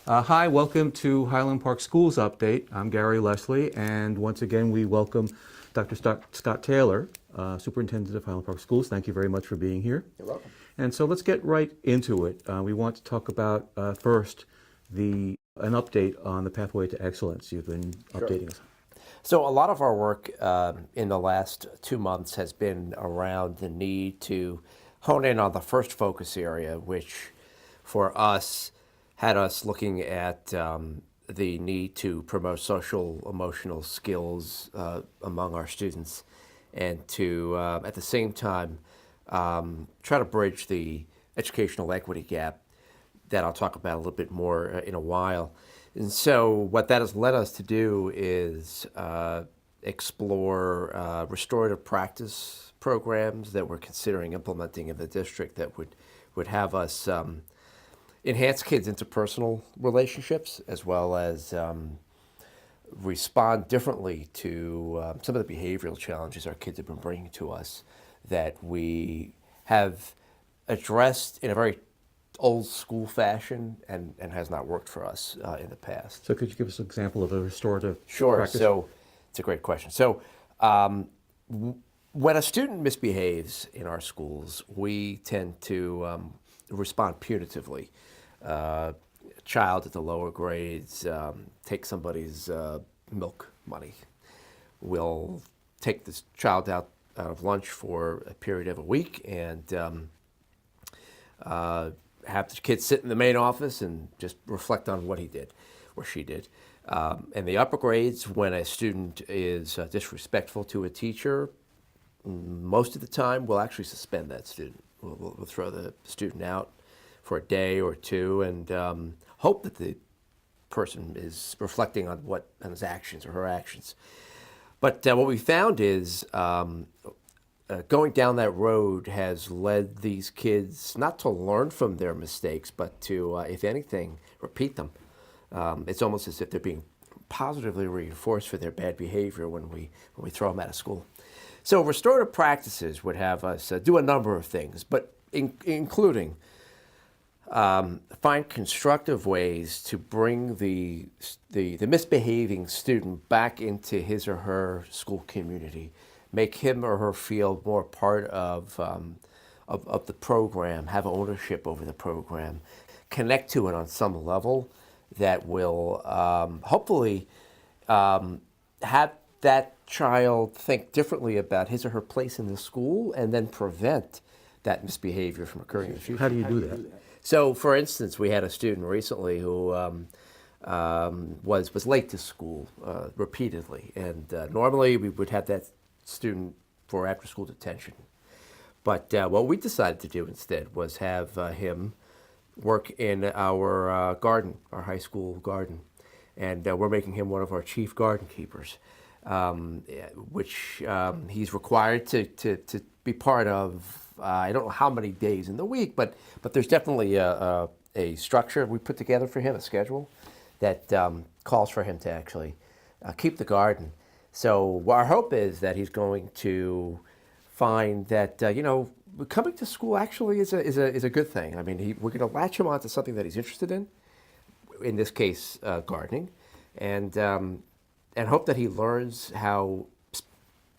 Hi, welcome to Highland Park Schools Update. I'm Gary Leslie, and once again we welcome Dr. Scott Taylor, Superintendent of Highland Park Schools. Thank you very much for being here. You're welcome. And so let's get right into it. We want to talk about first an update on the pathway to excellence. You've been updating us. So a lot of our work in the last 2 months has been around the need to hone in on the first focus area, which for us had us looking at the need to promote social emotional skills among our students and to, at the same time, try to bridge the educational equity gap that I'll talk about a little bit more in a while. And so what that has led us to do is explore restorative practice programs that we're considering implementing in the district that would have us enhance kids' interpersonal relationships as well as respond differently to some of the behavioral challenges our kids have been bringing to us that we have addressed in a very old school fashion and has not worked for us in the past. So could you give us an example of a restorative Sure. practice? So it's a great question. So when a student misbehaves in our schools, we tend to respond punitively. A child at the lower grades take somebody's milk money. We'll take this child out of lunch for a period of a week and have the kid sit in the main office and just reflect on what he did or she did. In the upper grades, when a student is disrespectful to a teacher, most of the time we'll actually suspend that student. We'll throw the student out for a day or two and hope that the person is reflecting on his actions or her actions. But what we found is going down that road has led these kids not to learn from their mistakes, but to, if anything, repeat them. It's almost as if they're being positively reinforced for their bad behavior when we throw them out of school. So restorative practices would have us do a number of things, but including find constructive ways to bring the misbehaving student back into his or her school community, make him or her feel more part of the program, have ownership over the program, connect to it on some level that will hopefully have that child think differently about his or her place in the school and then prevent that misbehavior from occurring in the future. How do you do that? So, for instance, we had a student recently who was late to school repeatedly, and normally we would have that student for after-school detention. But what we decided to do instead was have him work in our garden, our high school garden, and we're making him one of our chief garden keepers, which he's required to be part of. I don't know how many days in the week, but there's definitely a structure we put together for him, a schedule that calls for him to actually keep the garden. So our hope is that he's going to find that coming to school actually is a good thing. I mean, we're going to latch him onto something that he's interested in this case, gardening, and hope that he learns how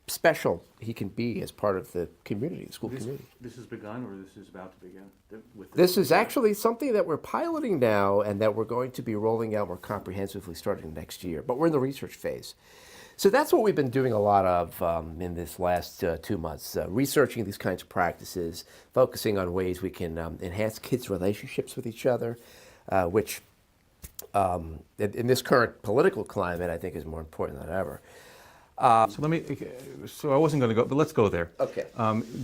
special he can be as part of the community, the school community. This has begun, or this is about to begin? This is actually something that we're piloting now and that we're going to be rolling out more comprehensively starting next year, but we're in the research phase. So that's what we've been doing a lot of in this last 2 months, researching these kinds of practices, focusing on ways we can enhance kids' relationships with each other, which in this current political climate I think is more important than ever. So I wasn't going to go, but let's go there. Okay.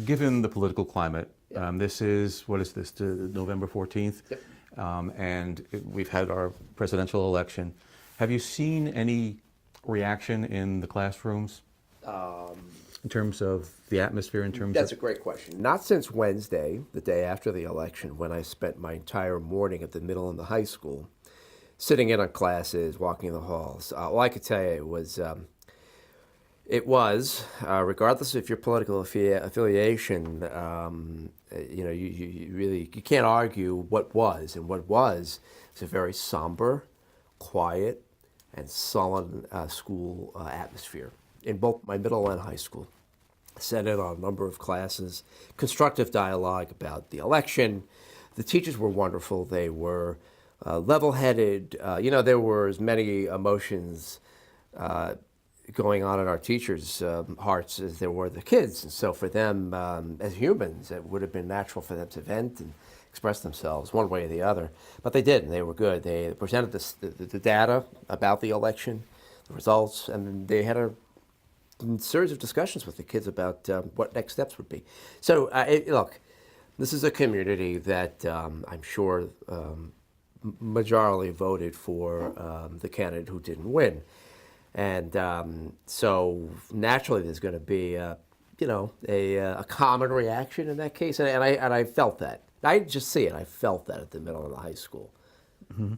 Given the political climate, Yep. this is, what is this, November 14th? Yep. And we've had our presidential election. Have you seen any reaction in the classrooms in terms of the atmosphere, in terms That's of... a great question. Not since Wednesday, the day after the election, when I spent my entire morning at the middle and the high school, sitting in on classes, walking in the halls. All I could tell you was It was, regardless of your political affiliation, you really you can't argue what was, and what was a very somber, quiet, and sullen school atmosphere in both my middle and high school. Sat in on a number of classes, constructive dialogue about the election. The teachers were wonderful. They were level-headed. There were as many emotions going on in our teachers' hearts as there were the kids. And so for them, as humans, it would have been natural for them to vent and express themselves one way or the other. But they didn't. They were good. They presented the data about the election, the results, and they had a series of discussions with the kids about what next steps would be. So, look, this is a community that I'm sure majority voted for the candidate who didn't win. And so naturally there's going to be, a common reaction in that case. And I felt that. I didn't just see it. I felt that at the middle of the high school. Mm-hmm.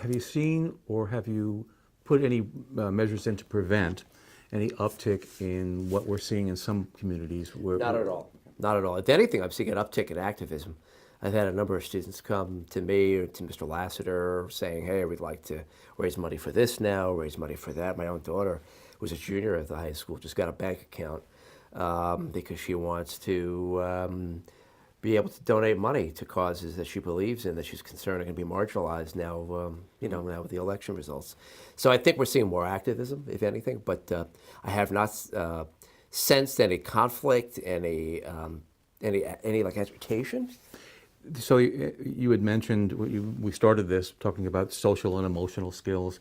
Have you seen or have you put any measures in to prevent any uptick in what we're seeing in some communities? Not at all. Not at all. If anything, I'm seeing an uptick in activism. I've had a number of students come to me or to Mr. Lassiter saying, hey, we'd like to raise money for this now, raise money for that. My own daughter, who's a junior at the high school, just got a bank account because she wants to be able to donate money to causes that she believes in, that she's concerned are going to be marginalized now, now with the election results. So I think we're seeing more activism, if anything, but I have not sensed any conflict, any like agitation. So you had mentioned, we started this talking about social and emotional skills,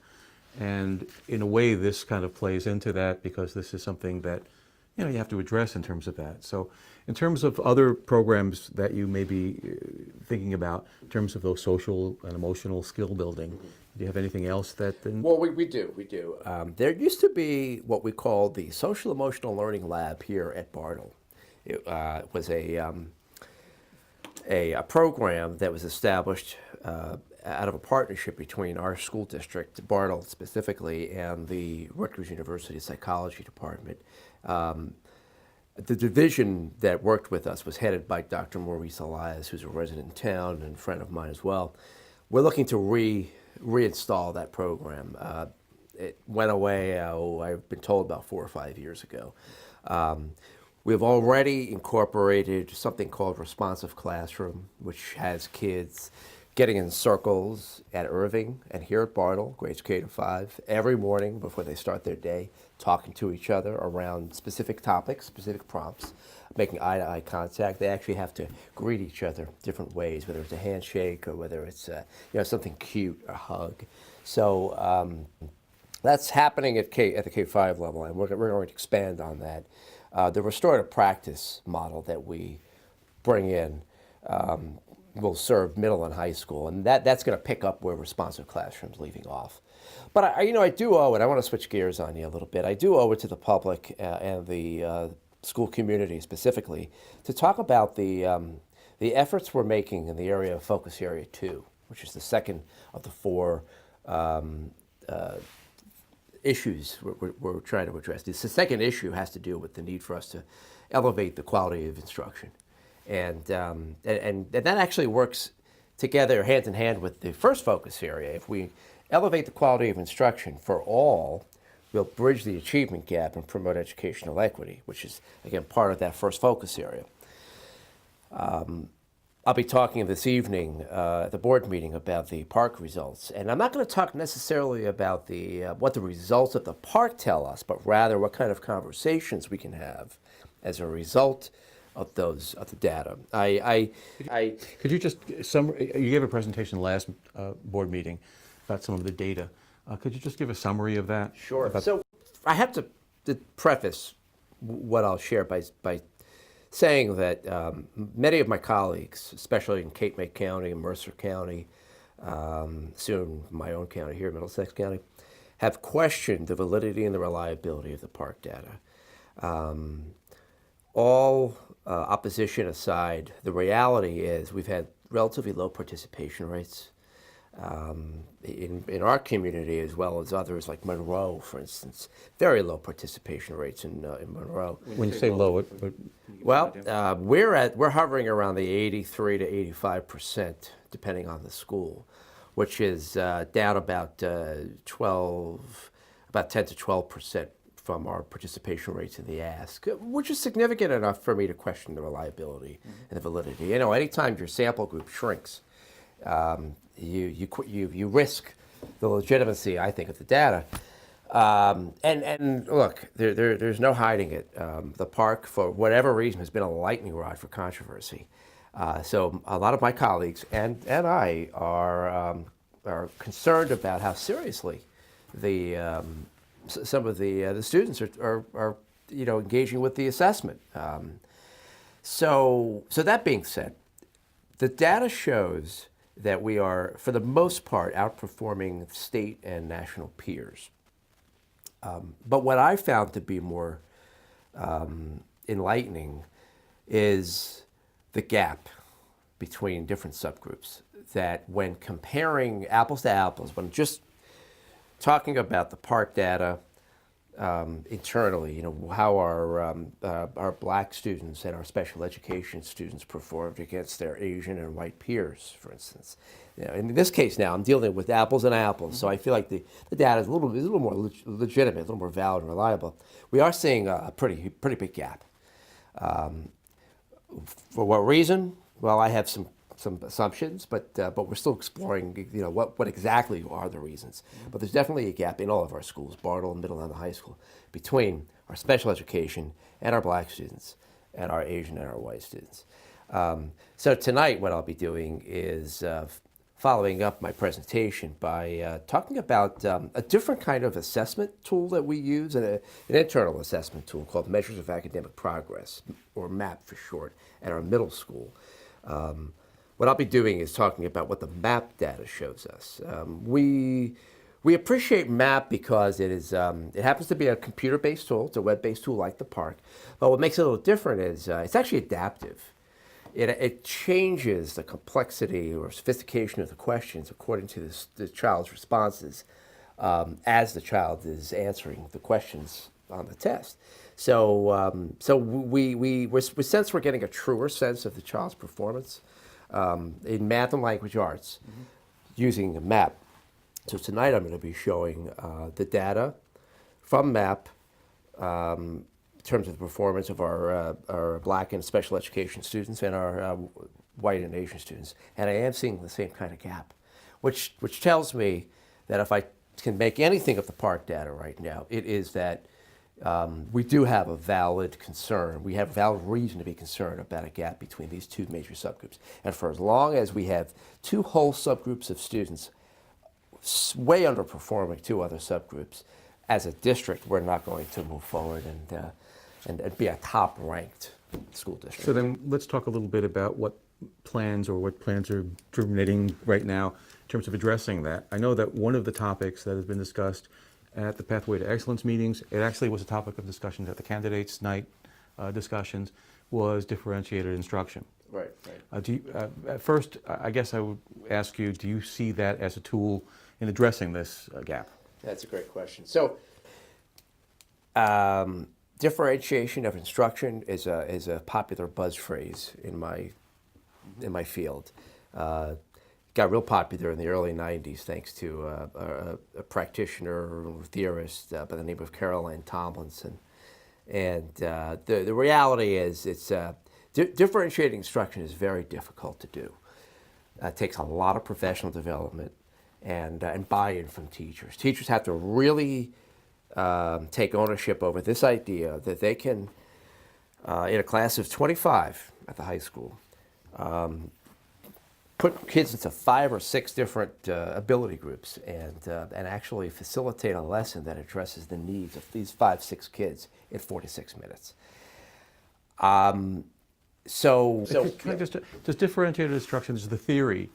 and in a way this kind of plays into that because this is something that you have to address in terms of that. So in terms of other programs that you may be thinking about in terms of those social and emotional skill building, do you have anything else that? Well, we do. There used to be what we called the Social Emotional Learning Lab here at Bartle. It was a program that was established out of a partnership between our school district, Bartle specifically, and the Rutgers University Psychology Department. The division that worked with us was headed by Dr. Maurice Elias, who's a resident in town and a friend of mine as well. We're looking to reinstall that program. It went away, I've been told, about 4 or 5 years ago. We've already incorporated something called Responsive Classroom, which has kids getting in circles at Irving and here at Bartle, grades K to 5, every morning before they start their day, talking to each other around specific topics, specific prompts, making eye-to-eye contact. They actually have to greet each other different ways, whether it's a handshake or whether it's something cute, a hug. So that's happening at the K-5 level, and we're going to expand on that. The restorative practice model that we bring in will serve middle and high school, and that's going to pick up where Responsive Classroom's leaving off. But I do owe it. I want to switch gears on you a little bit. I do owe it to the public and the school community specifically to talk about the efforts we're making in the area of Focus Area 2, which is the second of the 4 issues we're trying to address. The second issue has to do with the need for us to elevate the quality of instruction. And that actually works together hand in hand with the first focus area. If we elevate the quality of instruction for all, we'll bridge the achievement gap and promote educational equity, which is, again, part of that first focus area. I'll be talking this evening at the board meeting about the park results. And I'm not going to talk necessarily about what the results of the park tell us, but rather what kind of conversations we can have as a result of the data. Could you just you gave a presentation last board meeting about some of the data. Could you just give a summary of that? Sure. So I have to preface what I'll share by saying that many of my colleagues, especially in Cape May County and Mercer County, soon my own county here, Middlesex County, have questioned the validity and the reliability of the park data. All opposition aside, the reality is we've had relatively low participation rates. In our community, as well as others like Monroe, for instance, very low participation rates in Monroe. When you say low, Well, we're hovering around the 83 to 85%, depending on the school, which is down about 10 to 12% from our participation rates in the ask, which is significant enough for me to question the reliability and the validity. You know, anytime your sample group shrinks, you risk the legitimacy, I think, of the data. And look, there's no hiding it. The park, for whatever reason, has been a lightning rod for controversy. So a lot of my colleagues and I are concerned about how seriously some of the students are engaging with the assessment. So that being said, the data shows that we are, for the most part, outperforming state and national peers. But what I found to be more enlightening is the gap between different subgroups. That when comparing apples to apples, when just talking about the park data internally, how our black students and our special education students performed against their Asian and white peers, for instance. In this case now, I'm dealing with apples and apples, so I feel like the data is a little more legitimate, a little more valid and reliable. We are seeing a pretty big gap. For what reason? Well, I have some assumptions, but we're still exploring, what exactly are the reasons. But there's definitely a gap in all of our schools, Bartle, Middle, and the high school, between our special education and our black students and our Asian and our white students. So tonight, what I'll be doing is following up my presentation by talking about a different kind of assessment tool that we use, an internal assessment tool called Measures of Academic Progress, or MAP for short, at our middle school. What I'll be doing is talking about what the MAP data shows us. We appreciate MAP because it happens to be a computer-based tool. It's a web-based tool like the park. But what makes it a little different is it's actually adaptive. It changes the complexity or sophistication of the questions according to the child's responses as the child is answering the questions on the test. So we sense we're getting a truer sense of the child's performance in math and language arts using a MAP. So tonight I'm going to be showing the data from MAP in terms of the performance of our black and special education students and our white and Asian students. And I am seeing the same kind of gap, which tells me that if I can make anything of the park data right now, it is that we do have a valid concern. We have a valid reason to be concerned about a gap between these two major subgroups. And for as long as we have two whole subgroups of students way underperforming two other subgroups, as a district, we're not going to move forward and be a top-ranked school district. So then let's talk a little bit about what plans are germinating right now in terms of addressing that. I know that one of the topics that has been discussed at the Pathway to Excellence meetings, it actually was a topic of discussions at the candidates' night discussions, was differentiated instruction. Right. At first, I guess I would ask you, do you see that as a tool in addressing this gap? That's a great question. So, differentiation of instruction is a popular buzz phrase in my field. Got real popular in the early 90s thanks to a practitioner or theorist by the name of Caroline Tomlinson. And the reality is differentiating instruction is very difficult to do. It takes a lot of professional development and buy-in from teachers. Teachers have to really take ownership over this idea that they can, in a class of 25 at the high school, put kids into 5 or 6 different ability groups and actually facilitate a lesson that addresses the needs of these 5-6 kids in 46 minutes. Can I does differentiated instruction, is the theory,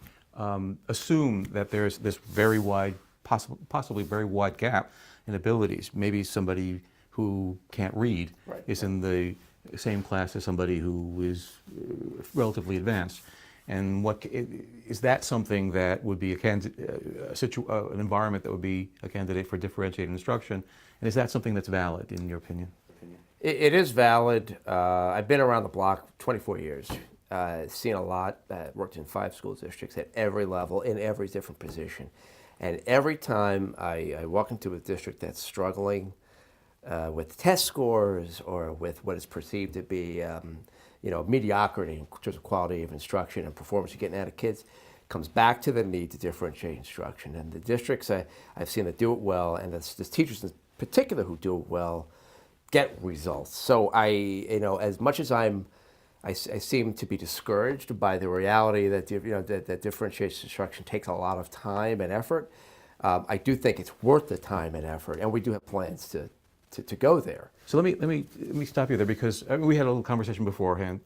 assume that there's this very wide, possibly very wide gap in abilities? Maybe somebody who can't read is in the same class as somebody who is relatively advanced. And is that something that would be an environment that would be a candidate for differentiated instruction? And is that something that's valid in your opinion? It is valid. I've been around the block 24 years. Seen a lot. Worked in 5 school districts at every level, in every different position. And every time I walk into a district that's struggling with test scores or with what is perceived to be mediocrity in terms of quality of instruction and performance you're getting out of kids, comes back to the need to differentiate instruction. And the districts I've seen that do it well, and the teachers in particular who do it well, get results. So as much as I seem to be discouraged by the reality that that differentiated instruction takes a lot of time and effort. I do think it's worth the time and effort, and we do have plans to go there. So let me stop you there, because we had a little conversation beforehand,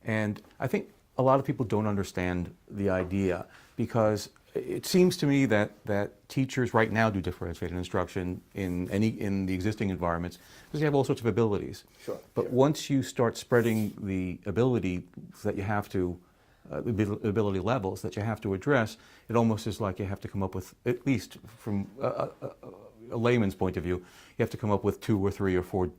and I think a lot of people don't understand the idea, because it seems to me that teachers right now do differentiated instruction in the existing environments because they have all sorts of abilities. Sure. But once you start spreading the ability that you have to, ability levels that you have to address, it almost is like you have to come up with, at least from a layman's point of view, you have to come up with 2 or 3 or 4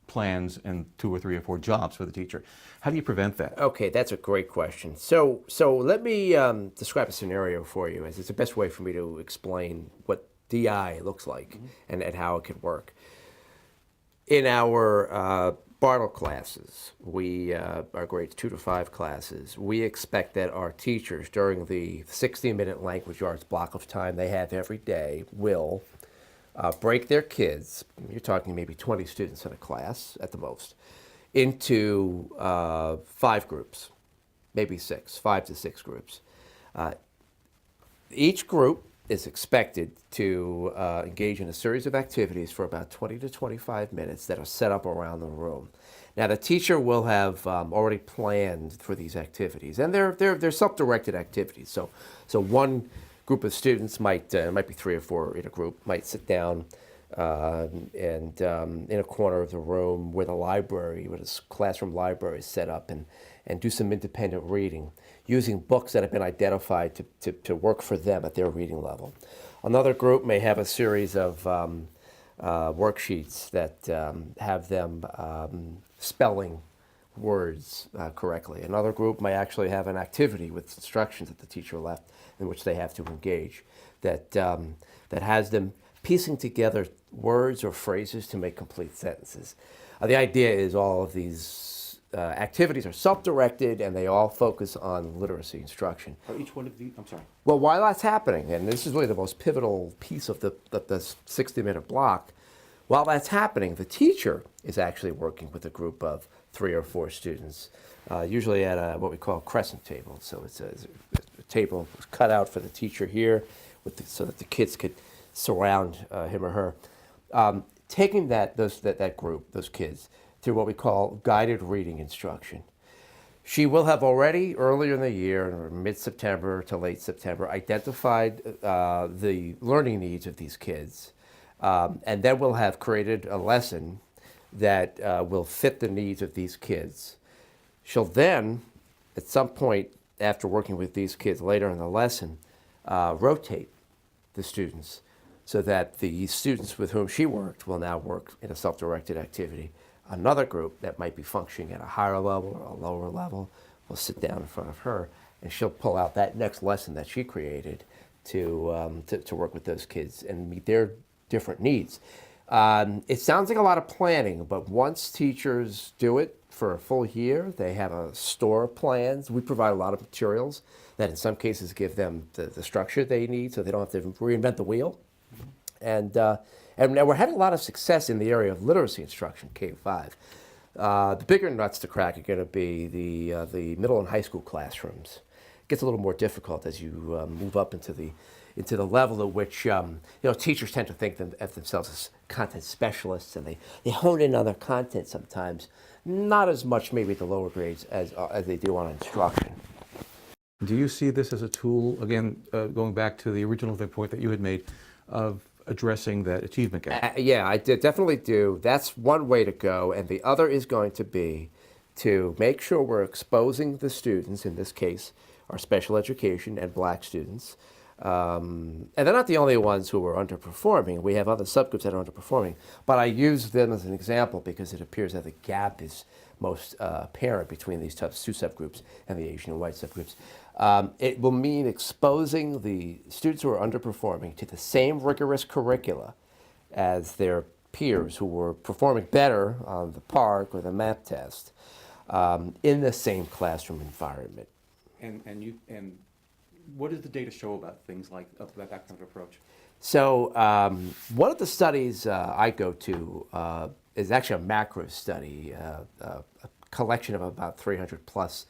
plans and 2 or 3 or 4 jobs for the teacher. How do you prevent that? Okay, that's a great question. So let me describe a scenario for you, as it's the best way for me to explain what DI looks like and how it could work. In our Bartle classes, our grades 2 to 5 classes, we expect that our teachers, during the 60-minute language arts block of time they have every day, will break their kids, you're talking maybe 20 students in a class at the most, into 5 groups, maybe 6, 5 to 6 groups. Each group is expected to engage in a series of activities for about 20 to 25 minutes that are set up around the room. Now, the teacher will have already planned for these activities, and they're self-directed activities. So one group of students might be 3 or 4 in a group, might sit down and in a corner of the room where a classroom library is set up, and do some independent reading using books that have been identified to work for them at their reading level. Another group may have a series of worksheets that have them spelling words correctly. Another group may actually have an activity with instructions that the teacher left in which they have to engage that has them piecing together words or phrases to make complete sentences. The idea is all of these activities are self-directed, and they all focus on literacy instruction. Are each one of these, I'm sorry. Well, while that's happening, and this is really the most pivotal piece of the 60-minute block, while that's happening, the teacher is actually working with a group of 3 or 4 students, usually at what we call a crescent table. So it's a table cut out for the teacher here, so that the kids could surround him or her. Taking that group, those kids, through what we call guided reading instruction. She will have already, earlier in the year, mid-September to late September, identified the learning needs of these kids, and then we'll have created a lesson that will fit the needs of these kids. She'll then, at some point after working with these kids later in the lesson, rotate the students so that the students with whom she worked will now work in a self-directed activity. Another group that might be functioning at a higher level or a lower level will sit down in front of her, and she'll pull out that next lesson that she created to work with those kids and meet their different needs. It sounds like a lot of planning, but once teachers do it for a full year, they have a store of plans. We provide a lot of materials that in some cases give them the structure they need so they don't have to reinvent the wheel. And now we're having a lot of success in the area of literacy instruction, K-5. The bigger nuts to crack are going to be the middle and high school classrooms. It gets a little more difficult as you move up into the level at which teachers tend to think of themselves as content specialists, and they hone in on their content sometimes, not as much maybe at the lower grades as they do on instruction. Do you see this as a tool, again, going back to the original point that you had made, of addressing that achievement gap? Yeah, I definitely do. That's one way to go, and the other is going to be to make sure we're exposing the students, in this case, are special education and black students. And they're not the only ones who are underperforming. We have other subgroups that are underperforming. But I use them as an example because it appears that the gap is most apparent between these two subgroups and the Asian and white subgroups. It will mean exposing the students who are underperforming to the same rigorous curricula as their peers who were performing better on the PARCC or the MAP test in the same classroom environment. And what does the data show about things like that kind of approach? So one of the studies I go to is actually a macro study, a collection of about 300 plus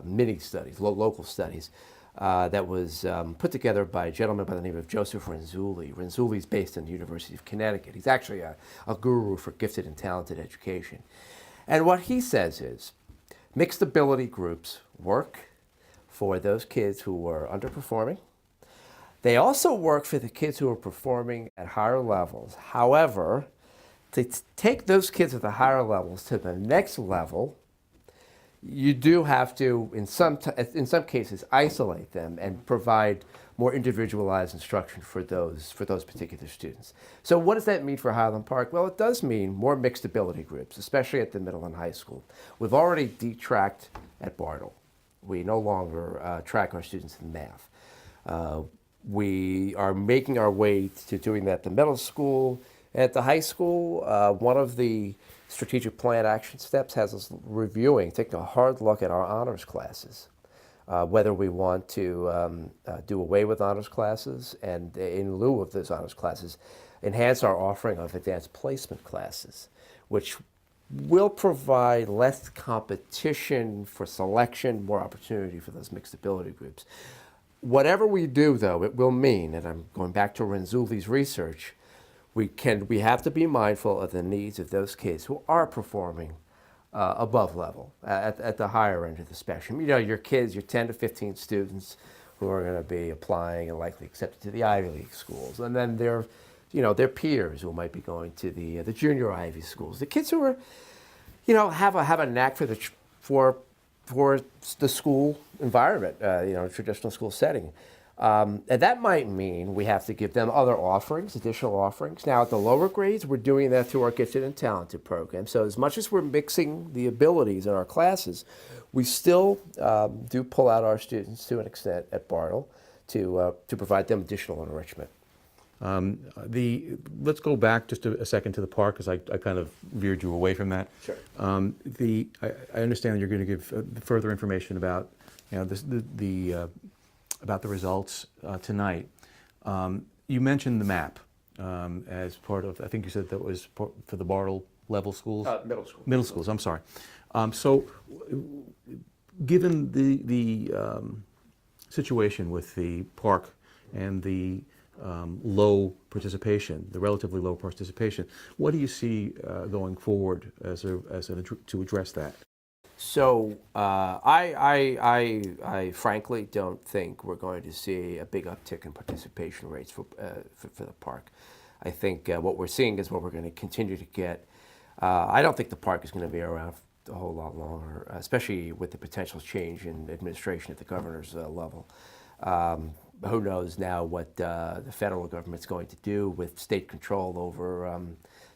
mini studies, local studies, that was put together by a gentleman by the name of Joseph Renzulli. Renzulli's based in the University of Connecticut. He's actually a guru for gifted and talented education. And what he says is mixed ability groups work for those kids who are underperforming. They also work for the kids who are performing at higher levels. However, to take those kids at the higher levels to the next level, you do have to, in some cases, isolate them and provide more individualized instruction for those particular students. So what does that mean for Highland Park? Well, it does mean more mixed ability groups, especially at the middle and high school. We've already detracked at Bartle. We no longer track our students in math. We are making our way to doing that at the middle school. At the high school, one of the strategic plan action steps has us taking a hard look at our honors classes, whether we want to do away with honors classes and, in lieu of those honors classes, enhance our offering of advanced placement classes, which will provide less competition for selection, more opportunity for those mixed ability groups. Whatever we do, though, it will mean, and I'm going back to Renzulli's research, we have to be mindful of the needs of those kids who are performing above level, at the higher end of the spectrum. You know, your kids, your 10 to 15 students who are going to be applying and likely accepted to the Ivy League schools, and then their peers who might be going to the junior Ivy schools. The kids who are, have a knack for the school environment, traditional school setting. And that might mean we have to give them other offerings, additional offerings. Now, at the lower grades, we're doing that through our gifted and talented program. So as much as we're mixing the abilities in our classes, we still do pull out our students to an extent at Bartle to provide them additional enrichment. Let's go back just a second to the park, because I kind of veered you away from that. Sure. I understand you're going to give further information about about the results tonight. You mentioned the map as part of, I think you said that was for the Bartle level schools? Middle school. Middle schools, I'm sorry. So given the situation with the park and the low participation, the relatively low participation, what do you see going forward to address that? So I frankly don't think we're going to see a big uptick in participation rates for the park. I think what we're seeing is what we're going to continue to get. I don't think the park is going to be around a whole lot longer, especially with the potential change in administration at the governor's level. Who knows now what the federal government's going to do with state control over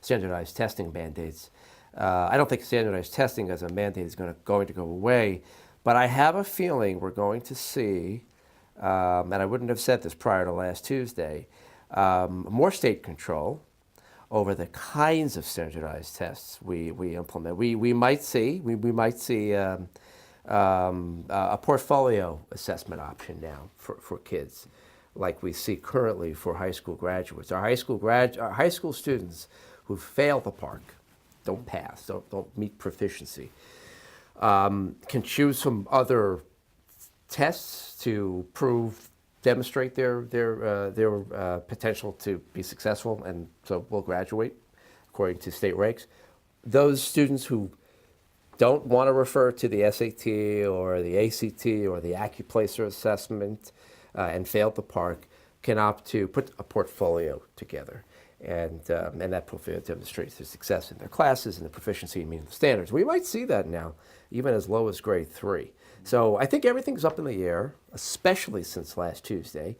standardized testing mandates. I don't think standardized testing as a mandate is going to go away, but I have a feeling we're going to see, and I wouldn't have said this prior to last Tuesday, more state control over the kinds of standardized tests we implement. We might see a portfolio assessment option now for kids, like we see currently for high school graduates. Our high school students who fail the park, don't pass, don't meet proficiency, can choose some other tests to demonstrate their potential to be successful, and so will graduate according to state regs. Those students who don't want to refer to the SAT or the ACT or the AccuPlacer assessment and fail the park can opt to put a portfolio together. And that portfolio demonstrates their success in their classes and the proficiency in meeting the standards. We might see that now, even as low as grade 3. So I think everything's up in the air, especially since last Tuesday,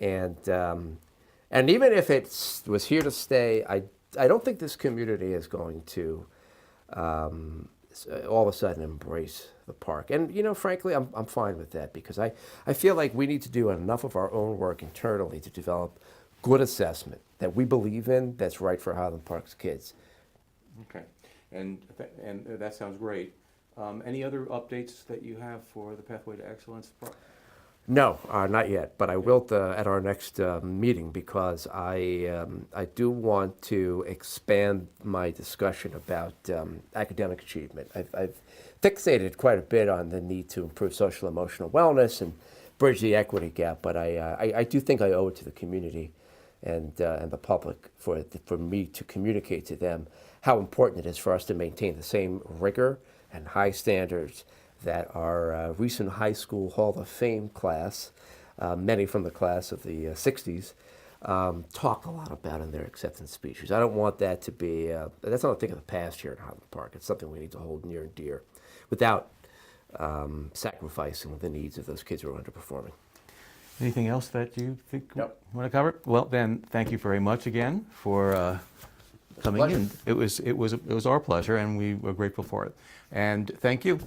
and even if it was here to stay, I don't think this community is going to all of a sudden embrace the park. And frankly, I'm fine with that because I feel like we need to do enough of our own work internally to develop good assessment that we believe in that's right for Highland Park's kids. Okay, and that sounds great. Any other updates that you have for the Pathway to Excellence? No, not yet, but I will at our next meeting because I do want to expand my discussion about academic achievement. I've fixated quite a bit on the need to improve social emotional wellness and bridge the equity gap, but I do think I owe it to the community and the public for me to communicate to them how important it is for us to maintain the same rigor and high standards that our recent high school Hall of Fame class, many from the class of the 60s, talk a lot about in their acceptance speeches. I don't want that to be, that's not a thing of the past here in Highland Park. It's something we need to hold near and dear without sacrificing the needs of those kids who are underperforming. Anything else that you think Nope. you want to cover? Well, then, thank you very much again for coming Pleasure. in. It was our pleasure, and we were grateful for it. And thank you.